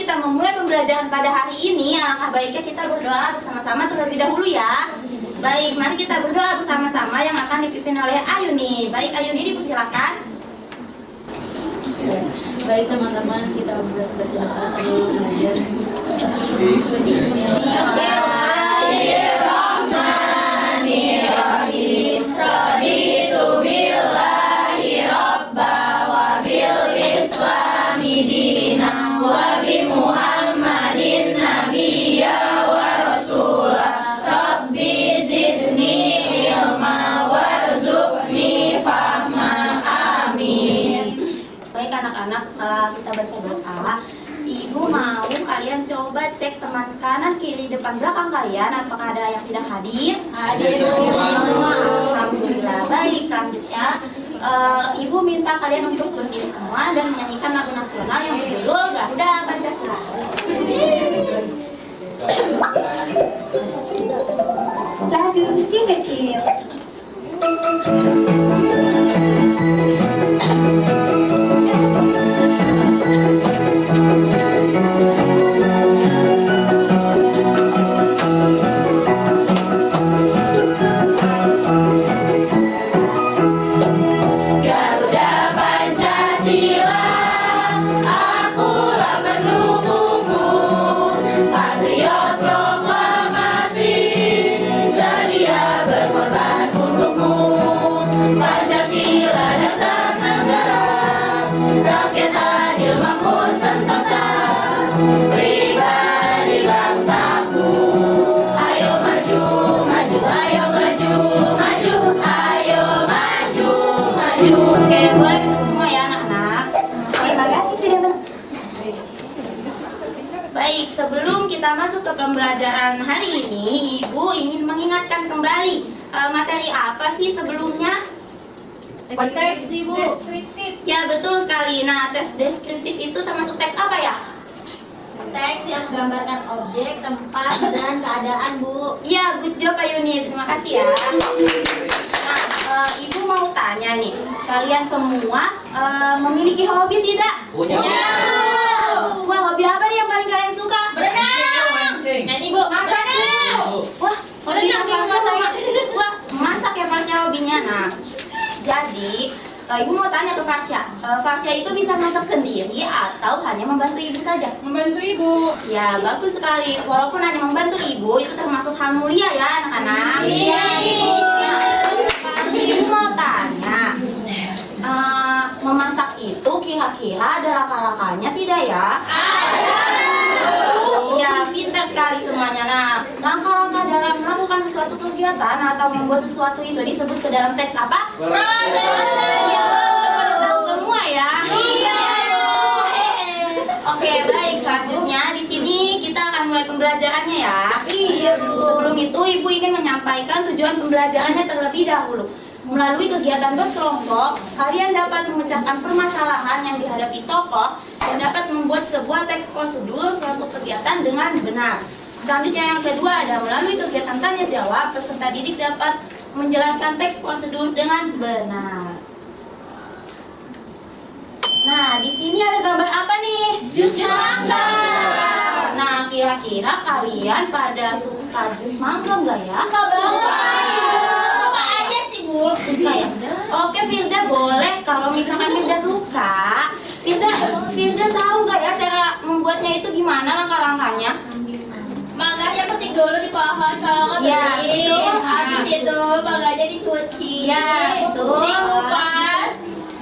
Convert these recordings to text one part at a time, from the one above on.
kita memulai pembelajaran pada hari ini, alangkah baiknya kita berdoa bersama-sama terlebih dahulu ya. Baik, mari kita berdoa bersama-sama yang akan dipimpin oleh Ayuni. Baik, Ayuni dipersilakan. Baik teman-teman, kita berdoa sebelum belajar. Bismillahirrahmanirrahim. Raditu billahi rabba wa bil islami dina wa bi Muhammadin nabiyya wa rasula. Rabbi zidni ilma warzuqni fahma. Amin. Baik anak-anak, setelah kita baca doa, Ibu mau kalian coba cek teman kanan, kiri, depan, belakang kalian. Apakah ada yang tidak hadir? Hadir semua. Alhamdulillah. Baik, selanjutnya Ibu minta kalian untuk berdiri semua dan menyanyikan lagu nasional yang berjudul Garuda Pancasila. Lagu si kecil. Garuda Pancasila, akulah pendukungmu. Patriot proklamasi, sedia berkorban untukmu. Pancasila dasar negara, rakyat adil makmur sentosa. Pribadi bangsaku, ayo maju, maju, ayo maju, maju, ayo maju, maju. Oke, boleh duduk semua ya anak-anak. Terima kasih sudah Baik, sebelum kita masuk ke pembelajaran hari ini, Ibu ingin mengingatkan kembali materi apa sih sebelumnya? Teks Ibu. Deskriptif. Ya, betul sekali. Nah, tes deskriptif itu termasuk teks apa ya? Teks yang menggambarkan objek, tempat, dan keadaan, Bu. Iya, good job Pak Yuni. Terima kasih ya. Nah, Ibu mau tanya nih, kalian semua memiliki hobi tidak? Punya. Wah, hobi apa nih yang paling kalian suka? Berenang. Nyanyi, Bu. Masak. Wah, hobi yang Farsha sama wah, masak ya Farsha hobinya. Nah, jadi Ibu mau tanya ke Farsha, Farsha itu bisa masak sendiri atau hanya membantu Ibu saja? Membantu Ibu. Ya, bagus sekali. Walaupun hanya membantu Ibu, itu termasuk hal mulia ya anak-anak. Iya, Ibu. Ibu mau tanya, memasak itu kira-kira ada laka-lakanya tidak ya? Ada. Ya, pintar sekali semuanya. Nah, langkah-langkah dalam melakukan suatu kegiatan atau membuat sesuatu itu disebut ke dalam teks apa? Proses. Ya, udah tahu semua ya. Iya. Oke, baik. Selanjutnya di sini kita akan mulai pembelajarannya ya. Iya, Bu. Sebelum itu, Ibu ingin menyampaikan tujuan pembelajarannya terlebih dahulu. Melalui kegiatan berkelompok, kalian dapat memecahkan permasalahan yang dihadapi tokoh dan dapat membuat sebuah teks prosedur suatu kegiatan dengan benar. Selanjutnya yang kedua ada melalui kegiatan tanya jawab, peserta didik dapat menjelaskan teks prosedur dengan benar. Nah, di sini ada gambar apa nih? Jus mangga. Nah, kira-kira kalian pada suka jus mangga nggak ya? Suka banget. Suka aja sih, Bu. Suka ya? Oke, Firda boleh. Kalau misalkan Firda suka, Firda tahu nggak ya cara membuatnya itu gimana langkah-langkahnya? Mangganya petik dulu di pohon, kalau nggak Iya, petik. betul. Habis itu mangganya dicuci. Iya, betul. Dikupas.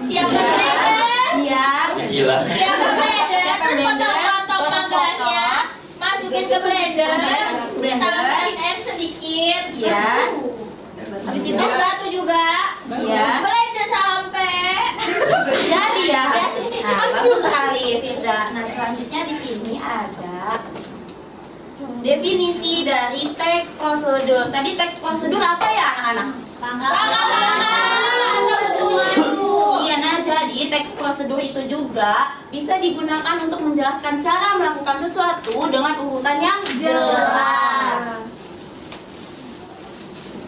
Siap ke blender. Iya. Gila. Siap ke blender. Siap ke Terus blender. potong-potong mangganya. Masukin ke blender. Masukin ke blender. Tambahin air sedikit. Iya. Habis itu Es batu juga. Iya. Blender sampai. jadi ya. Nah, bagus sekali Firda. Nah, selanjutnya di sini ada definisi dari teks prosedur. Tadi teks prosedur apa ya anak-anak? Iya, nah jadi teks prosedur itu juga bisa digunakan untuk menjelaskan cara melakukan sesuatu dengan urutan yang jelas.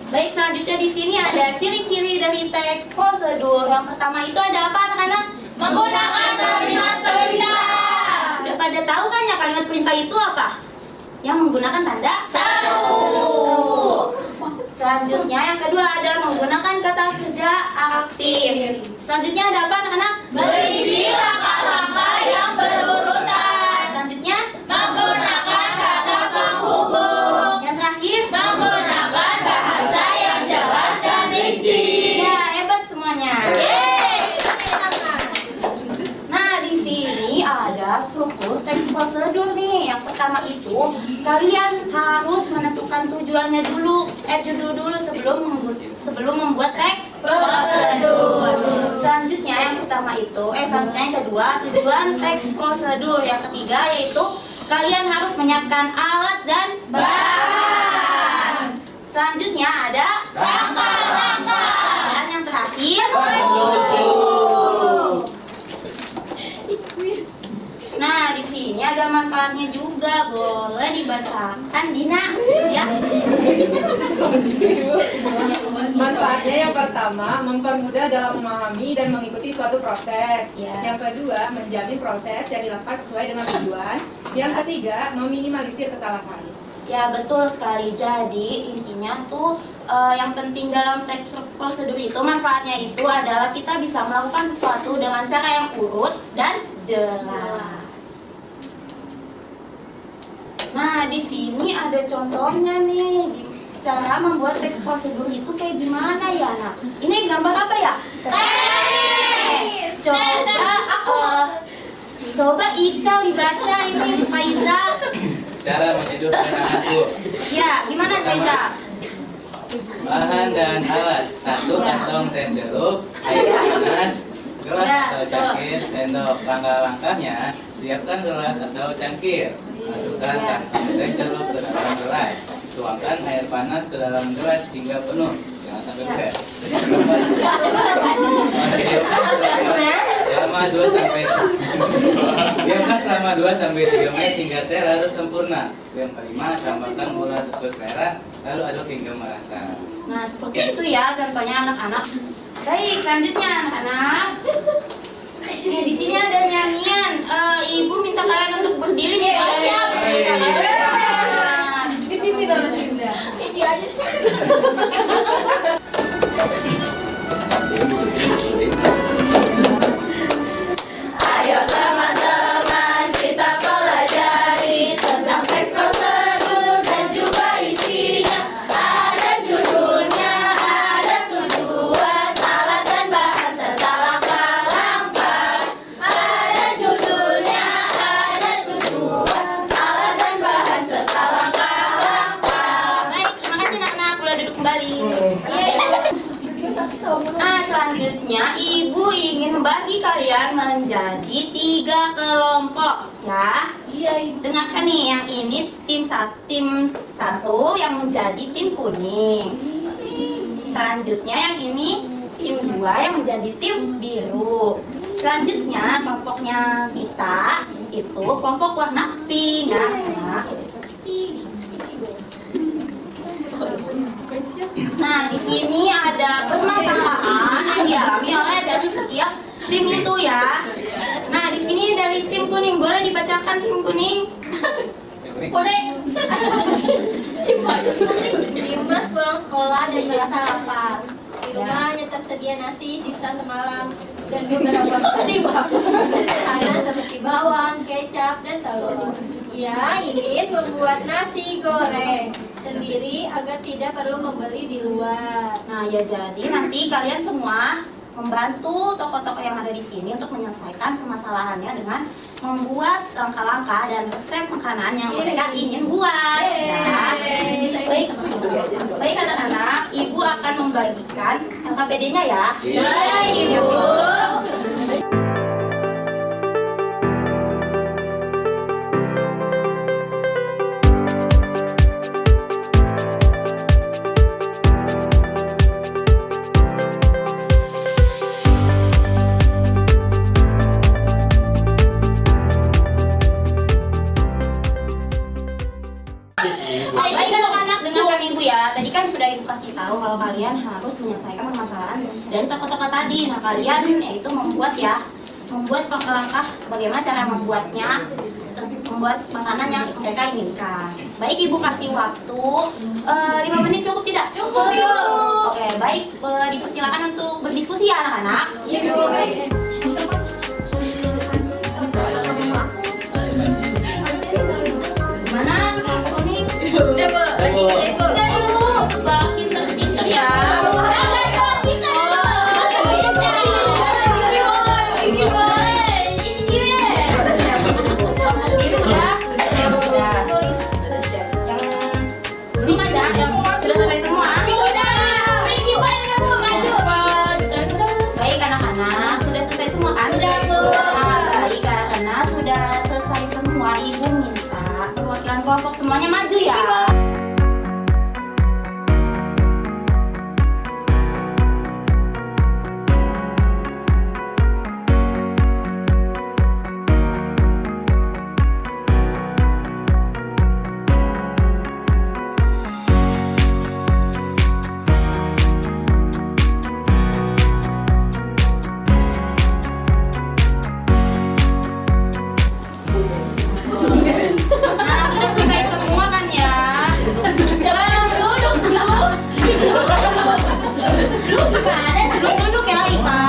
Baik, selanjutnya di sini ada ciri-ciri dari teks prosedur. Yang pertama itu ada apa anak-anak? Menggunakan kalimat perintah. Udah pada tahu kan ya kalimat perintah itu apa? Yang menggunakan tanda Satu. Selanjutnya yang kedua ada menggunakan kata kerja aktif. Selanjutnya ada apa anak-anak? Berisi langkah-langkah yang berurutan. Selanjutnya Menggunakan kata penghubung. yang terakhir. Menggunakan bahasa yang jelas dan rinci. Ya, hebat semuanya. Yeay. Nah, di sini ada struktur teks prosedur nih. Yang pertama itu, kalian harus menentukan tujuannya dulu, judul dulu sebelum membuat teks prosedur. Selanjutnya yang pertama itu, selanjutnya yang kedua, tujuan teks prosedur. Yang ketiga yaitu kalian harus menyiapkan alat dan bahan. Selanjutnya ada Langkah-langkah. dan yang terakhir. Nah, di sini ada manfaatnya juga, boleh dibacakan, Dina. Ya. Manfaatnya yang pertama, mempermudah dalam memahami dan mengikuti suatu proses. Ya. Yang kedua, menjamin proses yang dilakukan sesuai dengan tujuan. Yang ketiga, meminimalisir kesalahan. Ya, betul sekali. Jadi intinya tuh yang penting dalam teks prosedur itu, manfaatnya itu adalah kita bisa melakukan sesuatu dengan cara yang urut dan jelas. Nah, di sini ada contohnya nih, cara membuat teks prosedur itu kayak gimana ya, Nak? Ini gambar apa ya? Coba Ical dibaca ini, Faiza. Cara menyeduh anakku. Ya, gimana Faiza? Bahan dan alat: 1 kantong teh jeruk, air panas, gelas Ya, atau betul. cangkir, sendok. Langkah-langkahnya: siapkan gelas atau cangkir, masukkan Ya. kantong teh jeruk ke dalam gelas, tuangkan air panas ke dalam gelas hingga penuh, jangan sampai Ya. bebek. Selama 2 sampai Diamkan selama 2 sampai 3 menit hingga teh larut sempurna. Yang kelima, tambahkan gula sesuai selera, lalu aduk hingga merata. Nah, seperti itu ya contohnya anak-anak. Baik, selanjutnya anak-anak. Di sini ada nyanyian. Ibu minta kalian untuk berdiri nih. Siap. Pipi dalam Dinda. Ini aja. Ayo teman-teman kita pelajari tentang teks prosedur dan juga isinya. Ada judulnya, ada tujuan, alat dan bahan serta langkah-langkah. Ada judulnya, ada tujuan, alat dan bahan serta langkah-langkah. Baik, terima kasih anak-anak. Boleh duduk kembali. Nah, selanjutnya ibu ingin membagi kalian menjadi 3 kelompok ya. Iya ibu. Dengarkan nih, yang ini tim satu yang menjadi tim kuning. Selanjutnya yang ini tim 2 yang menjadi tim biru. Selanjutnya kelompoknya kita itu kelompok warna pink ya. Nah, di sini ada permasalahan yang dialami oleh dari setiap tim itu ya. Nah, di sini dari tim kuning, boleh dibacakan tim kuning? Kuning. Dimas pulang sekolah dan merasa lapar. Di rumah hanya tersedia nasi sisa semalam dan beberapa sederhana seperti bawang, kecap, dan telur. Ia ingin membuat nasi goreng sendiri agar tidak perlu membeli di luar. Nah, ya jadi nanti kalian semua membantu tokoh-tokoh yang ada di sini untuk menyelesaikan permasalahannya dengan membuat langkah-langkah dan resep makanan yang mereka ingin buat. Ya. Baik, baik anak-anak, ibu akan membagikan LKPD-nya ya. Iya, Ibu. Baik anak-anak, dengarkan ibu ya. Tadi kan sudah ibu kasih tahu kalau kalian harus menyelesaikan permasalahan dari tokoh-tokoh tadi. Nah, kalian yaitu membuat langkah-langkah bagaimana cara membuatnya, terus membuat makanan yang mereka inginkan. Baik, Ibu kasih waktu 5 menit cukup tidak? Cukup, Ibu. Oke, baik, dipersilakan untuk berdiskusi ya anak-anak. Iya, Bu. Gimana kelompok ini? Udah, Bu. Lagi ke Depo. Udah dulu, sebab pinter-pinter ya. Yang sudah selesai semua. Baik anak-anak, sudah selesai semua kan? Sudah, Bu. Nah, baik anak-anak, sudah selesai semua. Ibu minta perwakilan kelompok semuanya maju ya. Nah, sudah selesai semua kan ya? Duduk ya, Ika.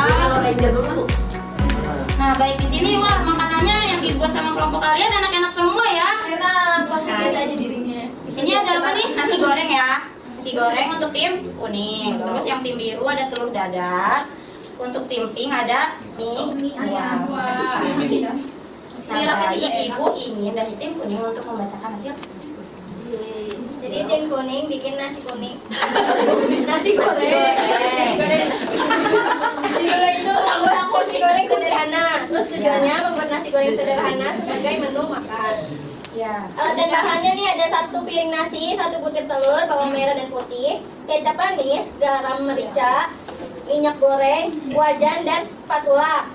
Nah, baik di sini wah makanannya yang dibuat sama kelompok kalian enak-enak semua ya. Di sini ada apa nih? Nasi goreng ya. Nasi goreng untuk tim kuning. Terus yang tim biru ada telur dadar. Untuk tim pink ada mie ayam. Nah, baik Ibu ingin dari tim kuning untuk membacakan hasil diskusi. Jadi tim kuning bikin nasi kuning. Nasi goreng. Itu campur-campur nasi goreng sederhana. Terus tujuannya membuat nasi goreng sederhana sebagai menu makan. Ya. Dan bahannya nih ada 1 piring nasi, 1 butir telur, bawang merah dan putih, kecap manis, garam merica, minyak goreng, wajan dan spatula.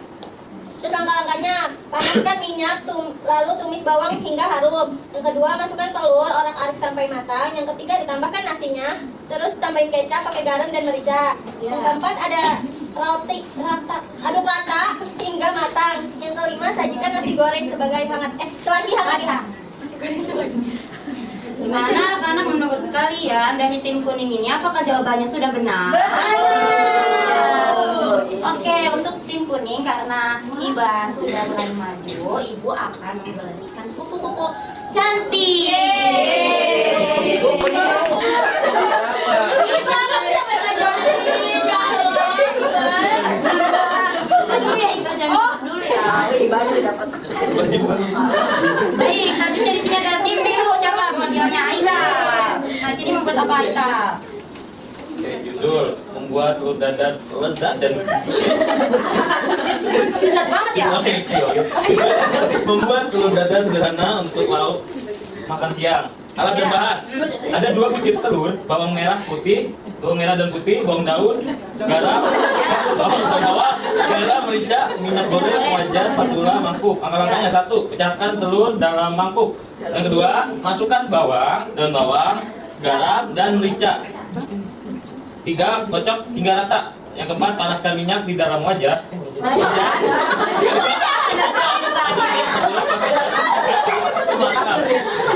Terus langkah-langkahnya, panaskan minyak, lalu tumis bawang hingga harum. Yang kedua, masukkan telur, orak-arik sampai matang. Yang ketiga, ditambahkan nasinya. Terus tambahin kecap, pakai garam dan merica. Yang keempat, ada aduk rata hingga matang. Yang kelima, sajikan nasi goreng sebagai selagi hangat. Gimana anak-anak menurut kalian dari tim kuning ini apakah jawabannya sudah benar? Oke, untuk tim kuning karena Iba sudah berani maju, Ibu akan memberikan kupu-kupu cantik. Aduh ya Iba jangan dulu ya. Iba udah dapat. Baik, selanjutnya di sini ada tim biru. Siapa wakilnya? Aida. Nah, sini membuat apa Aida? Judul membuat telur dadar lezat dan Susah banget ya? membuat telur dadar sederhana untuk lauk makan siang. Alat dan bahan ada 2 butir telur, bawang merah dan putih, bawang daun, garam, garam, merica, minyak goreng, wajan, spatula, mangkuk. Langkah-langkahnya 1, pecahkan telur dalam mangkuk. Yang kedua, masukkan bawang, garam, dan merica. 3, kocok hingga rata. Yang keempat, panaskan minyak di dalam wajan.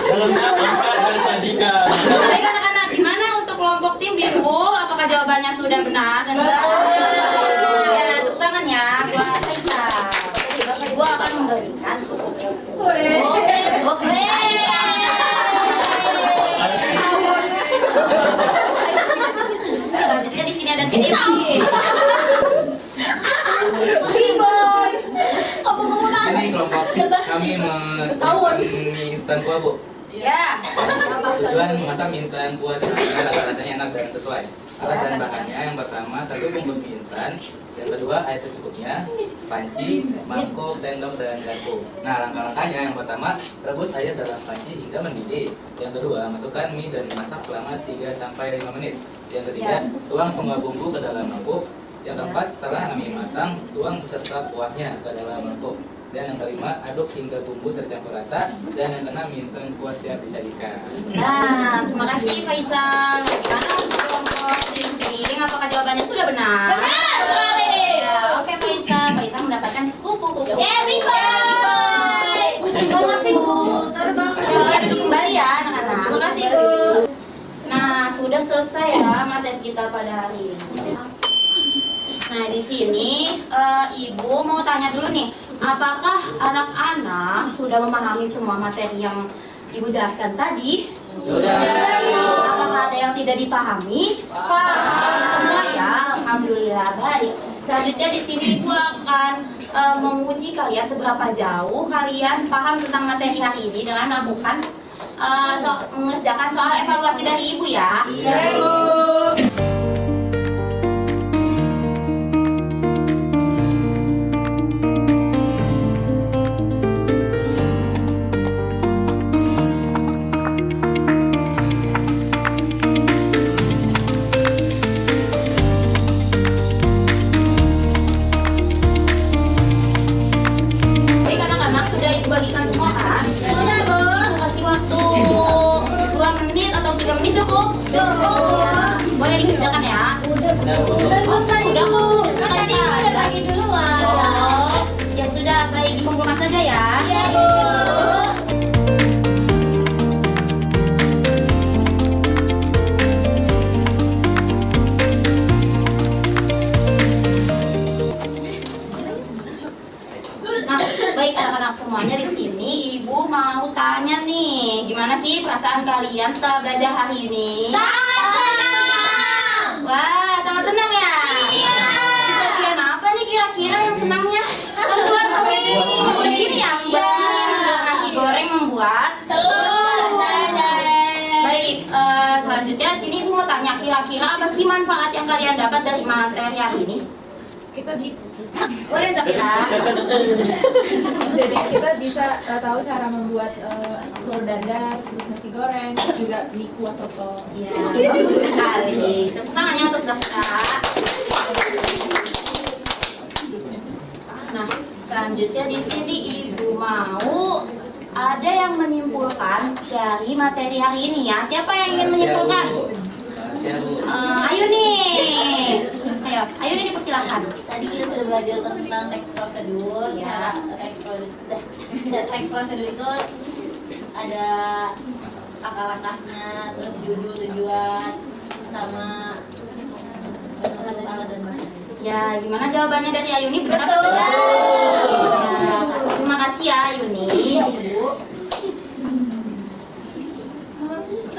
Dalamnya angkat dan sajikan. Baik anak-anak, gimana untuk kelompok tim biru? Apakah jawabannya sudah benar dan benar? Ya, tepuk tangan ya buat Aida. Ibu akan memberikan kupu-kupu. Selanjutnya di sini ada tim Sini kelompok kami memesan mie instan kuah, Bu. Ya. Tujuan memasak mie instan kuah dengan rasa-rasanya enak dan sesuai. Alat dan bahannya yang pertama 1 bungkus mie instan, yang kedua air secukupnya, panci, mangkok, sendok, dan garpu. Nah, langkah-langkahnya yang pertama rebus air dalam panci hingga mendidih. Yang kedua masukkan mie dan dimasak selama 3-5 menit. Yang ketiga tuang semua bumbu ke dalam mangkuk. Yang keempat setelah mie matang tuang beserta kuahnya ke dalam mangkuk. Dan yang kelima, aduk hingga bumbu tercampur rata. Dan yang keenam, mie instan kuah siap disajikan. Nah, terima kasih Faisal. Bagaimana untuk kelompok tim piring? Apakah jawabannya sudah benar? Benar sekali. Ya, oke Faisal. Faisal mendapatkan kupu-kupu. Happy birthday. Terima kasih Bu. selesai ya materi kita pada hari ini. Nah, di sini Ibu mau tanya dulu nih, apakah anak-anak sudah memahami semua materi yang Ibu jelaskan tadi? Sudah. Apakah ada yang tidak dipahami? Paham semua ya, alhamdulillah baik. Selanjutnya di sini Ibu akan menguji kalian seberapa jauh kalian paham tentang materi hari ini dengan melakukan mengerjakan soal evaluasi dari Ibu ya. Iya, Bu. Baik anak-anak, sudah Ibu bagikan semua kan? Sudah Bu. Kasih waktu 2 menit atau 3 menit cukup? Cukup. Boleh dikerjakan ya? Udah Oh, sudah Bu. Tadi udah bagi duluan. Oh, ya sudah, baik dikumpulkan saja ya. Iya, Bu. Nah, baik anak-anak semuanya di sini, Ibu mau tanya nih, gimana sih perasaan kalian setelah belajar hari ini? Sangat senang. Wah, sangat senang ya? Iya. Bagian apa nih kira-kira yang senangnya? Membuat ini ya, membuat nasi goreng, membuat Telur. Baik, selanjutnya sini Ibu mau tanya, kira-kira apa sih manfaat yang kalian dapat dari materi hari ini? Boleh Zafira? Jadi kita bisa tahu cara membuat telur dadas, terus nasi goreng, juga mie kuah soto. Ya, bagus sekali. Tepuk tangannya untuk Zafira. Nah, selanjutnya di sini Ibu mau ada yang menyimpulkan dari materi hari ini ya. Siapa yang ingin menyimpulkan? Ayo nih. Ayo nih dipersilahkan. Tadi kita sudah belajar tentang teks prosedur. Ya. Teks prosedur itu ada langkah-langkahnya, terus judul, tujuan, sama alat dan bahan. Ya, gimana jawabannya dari Ayuni? Benar Betul. atau tidak? Ya, terima kasih ya Ayuni.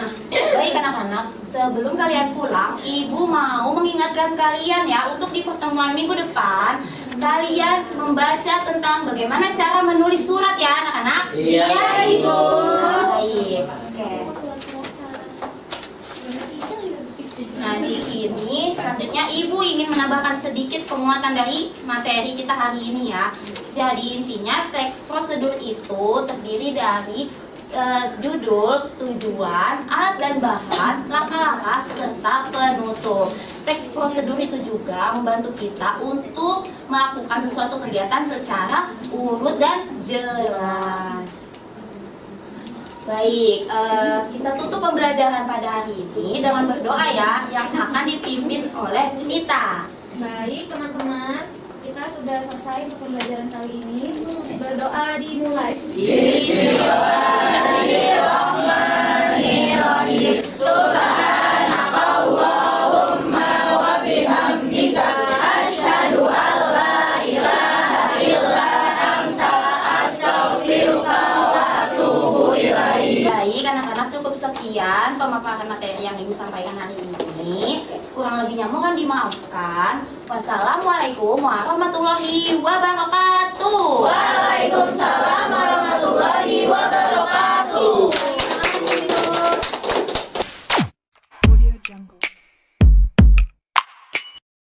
Nah, baik anak-anak, sebelum kalian pulang, Ibu mau mengingatkan kalian ya untuk di pertemuan minggu depan kalian membaca tentang bagaimana cara menulis surat ya anak-anak. Iya, Ibu. Baik, oke. Nah, di sini selanjutnya Ibu ingin menambahkan sedikit penguatan dari materi kita hari ini ya. Jadi intinya teks prosedur itu terdiri dari judul, tujuan, alat dan bahan, langkah-langkah, serta penutup. Teks prosedur itu juga membantu kita untuk melakukan sesuatu kegiatan secara urut dan jelas. Baik, kita tutup pembelajaran pada hari ini dengan berdoa ya, yang akan dipimpin oleh Mita. Baik teman-teman, kita sudah selesai untuk pembelajaran kali ini. Berdoa dimulai. Bismillahirrahmanirrahim. Subhanakallahumma wa bihamdika asyhadu an la ilaha illa anta astaghfiruka wa atubu ilaik. Baik anak-anak, cukup sekian pemaparan materi yang Ibu sampaikan hari ini. Kurang lebihnya mohon dimaafkan. Wassalamualaikum warahmatullahi wabarakatuh.